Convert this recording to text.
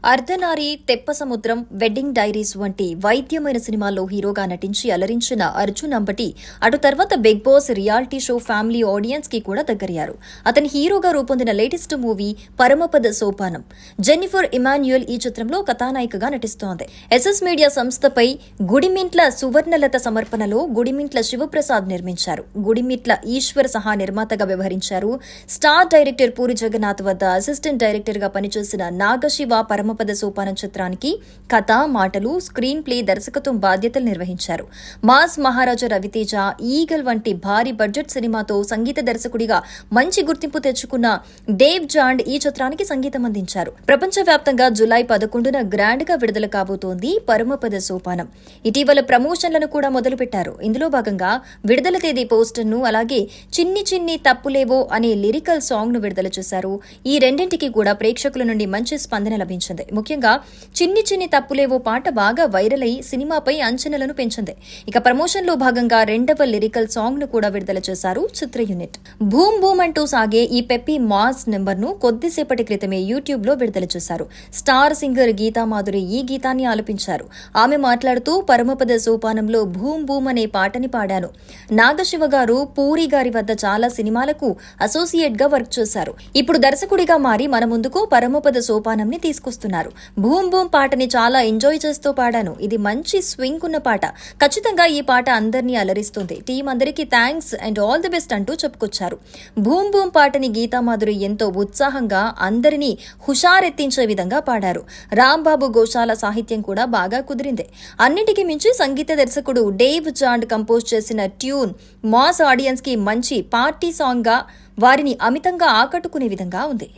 అర్ధనారి, తెప్పసముద్రం, wedding diaries వంటి వైద్యమైన సినిమాల్లో హీరోగా నటించి అలరించిన అర్జున్ అంబటి అటు తర్వాత Bigg Boss reality show family audience కి కూడా దగ్గరయ్యారు. అతని హీరోగా రూపొందిన latest movie Paramapada Sopanam. Jennifer Emmanuel ఈ చిత్రంలో కథానాయికగా నటిస్తోంది. ఎస్ఎస్ మీడియా సంస్థపై గుడిమింట్ల సువర్ణలత సమర్పణలో గుడిమింట్ల శివప్రసాద్ నిర్మించారు. గుడిమిట్ల ఈశ్వర్ సహా నిర్మాతగా వ్యవహరించారు. స్టార్ డైరెక్టర్ పూరి జగన్నాథ్ వద్ద అసిస్టెంట్ డైరెక్టర్ గా పనిచేసిన నాగశివ పరమపద సోపానం చిత్రానికి కథ, మాటలు, స్క్రీన్ ప్లే, దర్శకత్వం బాధ్యతలు నిర్వహించారు. మాస్ మహారాజా రవితేజ, ఈగల్ వంటి భారీ బడ్జెట్ సినిమాతో సంగీత దర్శకుడిగా మంచి గుర్తింపు తెచ్చుకున్న దేవ్ జాండ్ ఈ చిత్రానికి సంగీతం అందించారు. ప్రపంచవ్యాప్తంగా జులై 11న గ్రాండ్ గా విడుదల కాబోతోంది పరమపద సోపానం. ఇటీవల ప్రమోషన్లను కూడా మొదలుపెట్టారు. ఇందులో భాగంగా విడుదల తేదీ పోస్టర్ ను, అలాగే చిన్ని చిన్ని తప్పులేవో అనే లిరికల్ సాంగ్ ను విడుదల చేశారు. ఈ రెండింటికి కూడా ప్రేక్షకుల నుండి మంచి స్పందన లభించింది. ముఖ్యంగా చిన్ని చిన్ని తప్పులేవో పాట బాగా వైరల్ అయి సినిమాపై అంచనాలను పెంచింది. ఇక ప్రమోషన్ లో భాగంగా రెండవ లిరికల్ సాంగ్ ను కూడా విడుదల చేశారు చిత్ర యూనిట్. భూమ్ భూమ్ అంటూ సాగే ఈ పెప్పీ మాస్ నెంబర్ ను కొద్దిసేపటి క్రితమే యూట్యూబ్ లో విడుదల చేశారు. స్టార్ సింగర్ గీతా మాధురి ఈ గీతాన్ని ఆలపించారు. ఆమె మాట్లాడుతూ పరమపద సోపానంలో భూమ్ భూమ్ అనే పాటని పాడాను. నాగశివ గారు పూరి గారి వద్ద చాలా సినిమాలకు అసోసియేట్ గా వర్క్ చేశారు. ఇప్పుడు దర్శకుడిగా మారి మన ముందుకు పరమపద సోపానంని తీసుకొస్తున్నారు. భూమ్ భూమ్ పాటని చాలా ఎంజాయ్ చేస్తూ పాడాను. ఇది మంచి స్వింగ్ ఉన్న పాట. ఖచ్చితంగా ఈ పాట అందరినీ అలరిస్తుంది. టీం అందరికీ thanks and all the best అంటూ చెప్పుకొచ్చారు. భూమ్ భూమ్ పాటని గీతామాధురి ఎంతో ఉత్సాహంగా అందరినీ హుషారెత్తించే విధంగా పాడారు. రాంబాబు గోశాల సాహిత్యం కూడా బాగా కుదిరింది. అన్నిటికీ మించి సంగీత దర్శకుడు డేవ్ జాండ్ కంపోజ్ చేసిన ట్యూన్ మాస్ ఆడియన్స్ కి మంచి పార్టీ సాంగ్ గా వారిని అమితంగా ఆకట్టుకునే విధంగా ఉంది.